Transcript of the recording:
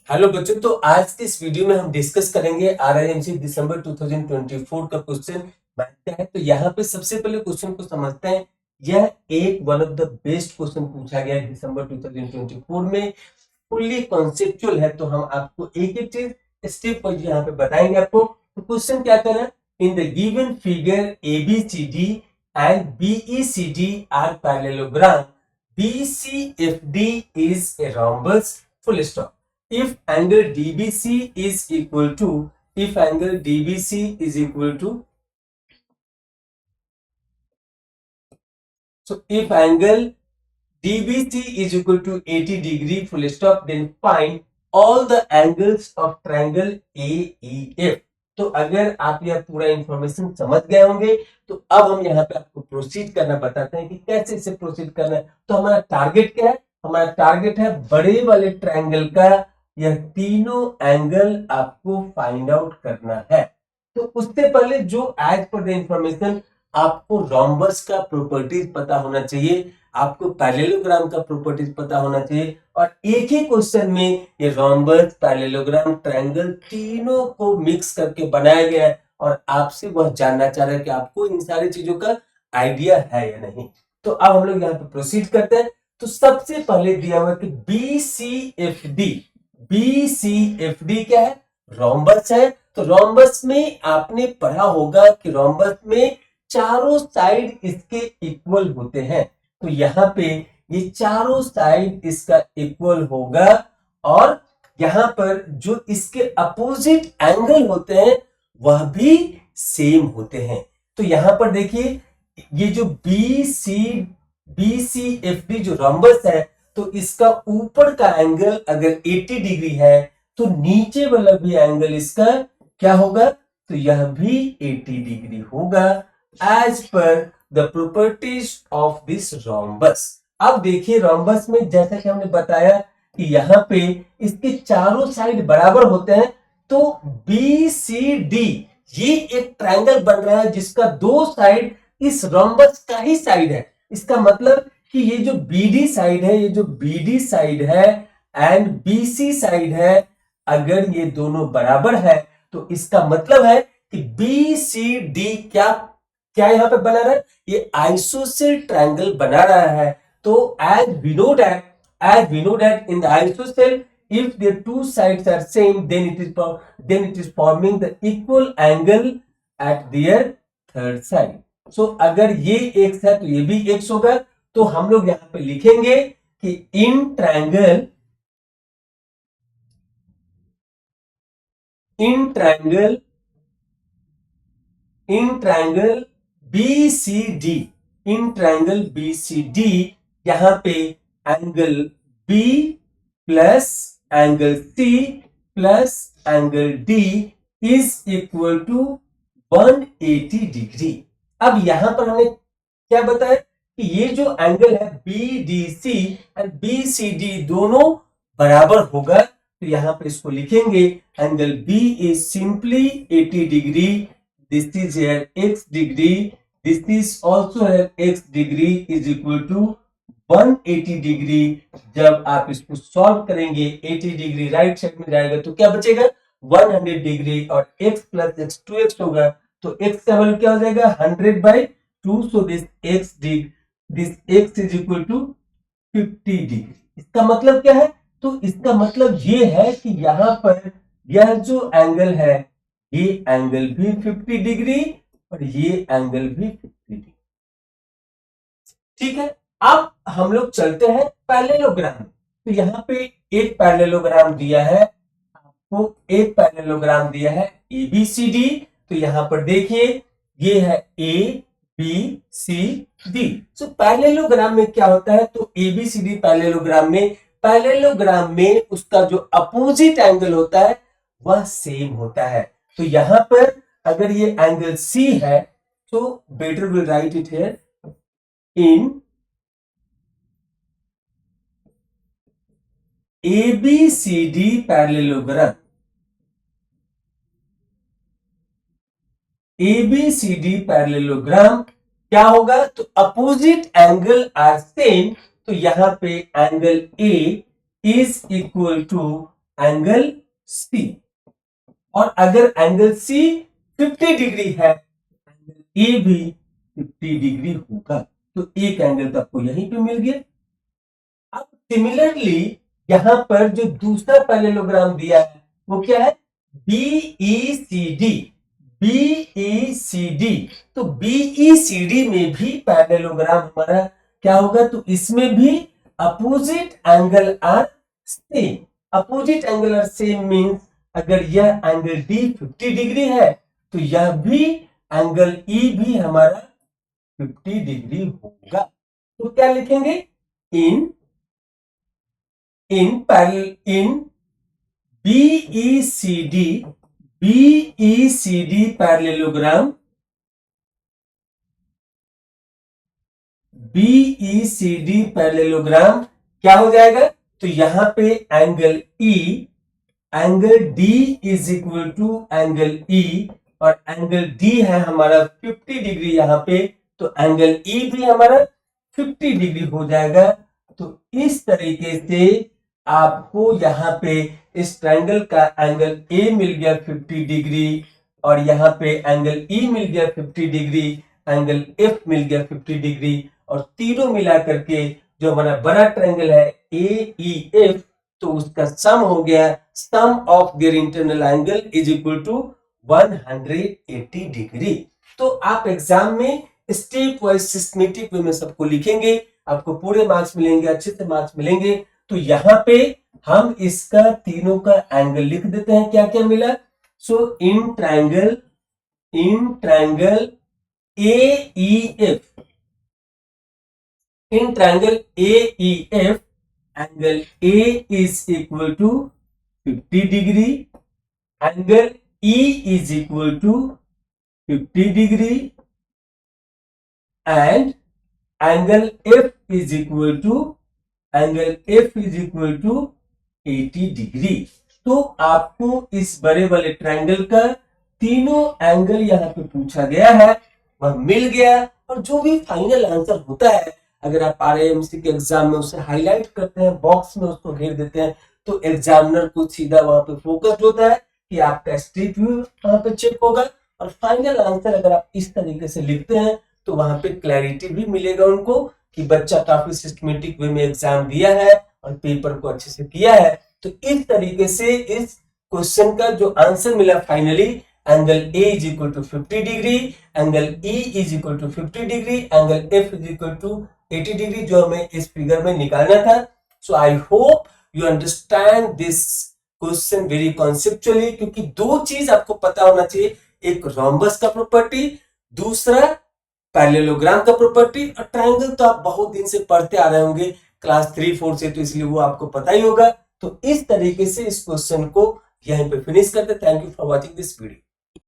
Hello बच्चों, तो आज के इस वीडियो में हम डिस्कस करेंगे आरआईएमसी दिसंबर 2024 का क्वेश्चन मैथ का है। तो यहाँ पे सबसे पहले क्वेश्चन को समझते हैं। यह एक one of the best question पूछा गया है दिसंबर 2024 में। फुल्ली कॉन्सेप्चुअल है, तो हम आपको एक एक चीज स्टेप पर यहाँ पे बताएंगे आपको। तो क्वेश्चन क्या कर रहा है, in the given figure ABCD and BECD are parallelogram, BCFD is a rhombus, full stop. If angle DBC is equal to, if angle DBC is equal to, so if angle DBC is equal to 80 degree, full stop, then find all the angles of triangle AEF. तो अगर आप यह पूरा information समझ गए होंगे, तो अब हम यहाँ पे आपको प्रोसीड करना बताते हैं कि कैसे इसे प्रोसीड करना है। तो हमारा टारगेट क्या है, हमारा टारगेट है बड़े वाले ट्रायंगल का यह तीनों एंगल आपको फाइंड आउट करना है। तो उससे पहले जो एज पर द इंफॉर्मेशन आपको रोम्बस का प्रॉपर्टीज पता होना चाहिए, आपको पैरेललोग्राम का प्रॉपर्टीज पता होना चाहिए, और एक ही क्वेश्चन में ये रोम्बस, पैरेललोग्राम, ट्रायंगल तीनों को मिक्स करके बनाया गया है, और आपसे वह जानना चाह रहा है कि आपको इन सारी चीजों का आइडिया है या नहीं। तो अब हम लोग यहाँ पे प्रोसीड करते हैं। तो सबसे पहले दिया हुआ कि BCFD, BCFD क्या है, रोम्बस है। तो रोम्बस में आपने पढ़ा होगा कि रोम्बस में चारों साइड इसके इक्वल होते हैं। तो यहाँ पे ये चारों साइड इसका इक्वल होगा, और यहाँ पर जो इसके अपोजिट एंगल होते हैं वह भी सेम होते हैं। तो यहाँ पर देखिए, ये जो BCFD जो रोम्बस है, तो इसका ऊपर का एंगल अगर 80 डिग्री है, तो नीचे वाला भी एंगल इसका क्या होगा, तो यह भी 80 डिग्री होगा as per the properties of this rhombus. अब देखिए, रोम्बस में जैसा कि हमने बताया कि यहाँ पे इसके चारों साइड बराबर होते हैं। तो BCD ये एक ट्रायंगल बन रहा है जिसका दो साइड इस रोम्बस का ही साइड है। इसका मतलब कि ये जो BD साइड है, ये जो BD साइड है एंड BC साइड है, अगर ये दोनों बराबर है तो इसका मतलब है कि BCD क्या क्या यहां पे बना रहा है, ये आइसोसेल ट्रायंगल बना रहा है। तो as we know that in the isosceles, if their two sides are same, then it is forming the equal angle at their third side. So अगर ये x है तो ये भी x होगा। तो हम लोग यहां पे लिखेंगे कि in triangle BCD, in triangle BCD, यहां पे angle B plus angle C plus angle D is equal to 180 degree. अब यहां पर हमें क्या बताया कि ये जो एंगल है BDC एंड BCD दोनों बराबर होगा। तो यहां पर इसको लिखेंगे, angle B is simply 80 degree, this is here x degree, this is also here x degree is equal to 180 degree. जब आप इसको सॉल्व करेंगे 80 डिग्री राइट साइड में जाएगा तो क्या बचेगा, 100 डिग्री, और x प्लस x 2x होगा। तो x का वैल्यू क्या हो जाएगा, 100/2। So this x is equal to 50 degree. इसका मतलब क्या है, तो इसका मतलब ये है कि यहां पर यह जो एंगल है, ये एंगल भी 50 डिग्री और ये एंगल भी 50 डिग्री। ठीक है, अब हम लोग चलते हैं पैरेललोग्राम। तो यहाँ पे एक पैरेललोग्राम दिया है आपको, एक पैरेललोग्राम दिया है ABCD। तो यहां पर देखिए, ये है ABCD। सो पैरेललोग्राम में क्या होता है, तो ABCD पैरेललोग्राम में उसका जो अपोजिट एंगल होता है वह सेम होता है। तो यहां पर अगर ये एंगल C है, तो better will write it here in ABCD parallelogram, ABCD parallelogram क्या होगा, तो अपोजिट एंगल आर सेम। तो यहां पे angle A is equal to angle C, और अगर एंगल सी 50 डिग्री है, एंगल ए भी 50 डिग्री होगा। तो एक एंगल तो आपको यहीं पे मिल गया। अब सिमिलरली यहां पर जो दूसरा पैरेललोग्राम दिया है वो क्या है, बीईसीडी। बीईसीडी, तो बीईसीडी में भी पैरेललोग्राम हमारा क्या होगा, तो इसमें भी opposite angle are same. Opposite angle are same means अगर यह एंगल डी 50 डिग्री है तो यह भी एंगल ई भी हमारा 50 डिग्री होगा। तो क्या लिखेंगे, इन बीईसीडी, बीईसीडी पैरेललोग्राम, बीईसीडी पैरेललोग्राम क्या हो जाएगा, तो यहां पे angle E, angle D is equal to angle E, और एंगल डी है हमारा 50 डिग्री यहां पे, तो एंगल ई भी हमारा 50 डिग्री हो जाएगा। तो इस तरीके से आपको यहाँ पे इस ट्रायंगल का एंगल ए मिल गया 50 डिग्री, और यहाँ पे एंगल ई मिल गया 50 डिग्री, एंगल एफ मिल गया 50 डिग्री, और तीनों मिला करके जो हमारा बड़ा ट्रायंगल है ए ई एफ, तो उसका सम हो गया, sum of their internal angle is equal to 180 degree. तो आप एग्जाम में स्टेप वाइज सिस्टमेटिक वे में सबको लिखेंगे, आपको पूरे मार्क्स मिलेंगे, अच्छे से मार्क्स मिलेंगे। तो यहाँ पे हम इसका तीनों का एंगल लिख देते हैं, क्या क्या मिला। So in triangle A E F, in triangle A E F, angle A is equal to 50 degree, angle E is equal to 50 degree, and angle F is equal to 80 degree. तो आपको इस बड़े वाले ट्रायंगल का तीनों angle यहाँ पे पूछा गया है, वह मिल गया। और जो भी फाइनल आंसर होता है, अगर आप आरएएमसी के एग्जाम में उसे हाईलाइट करते हैं, बॉक्स में उसको घेर देते हैं, तो एग्जामिनर को सीधा वहां पे फोकस्ड होता है कि आपका स्ट्रीट व्यू वहां पे चेक होगा, और फाइनल आंसर अगर आप इस तरीके से लिखते हैं तो वहां पे क्लैरिटी भी मिलेगा उनको कि बच्चा काफी सिस्टमेटिक वे में एग्जाम दिया है और पेपर को अच्छे से किया है। तो इस तरीके से इस क्वेश्चन का जो आंसर मिला finally, angle A is equal to 50 degree, angle E is equal to 50 degree, angle F is equal to 80 degree, जो हमें इस फिगर में निकालना था। So I hope you understand this question very conceptually, क्योंकि दो चीज आपको पता होना चाहिए, एक रोम्बस का प्रॉपर्टी, दूसरा पैरेललोग्राम का प्रॉपर्टी। और ट्रायंगल तो आप बहुत दिन से पढ़ते आ रहे होंगे क्लास 3-4 से, तो इसलिए वो आपको पता ही होगा। तो इस तरीके से इस क्वेश्चन को यहीं पे फिनिश करते। Thank you for watching this video.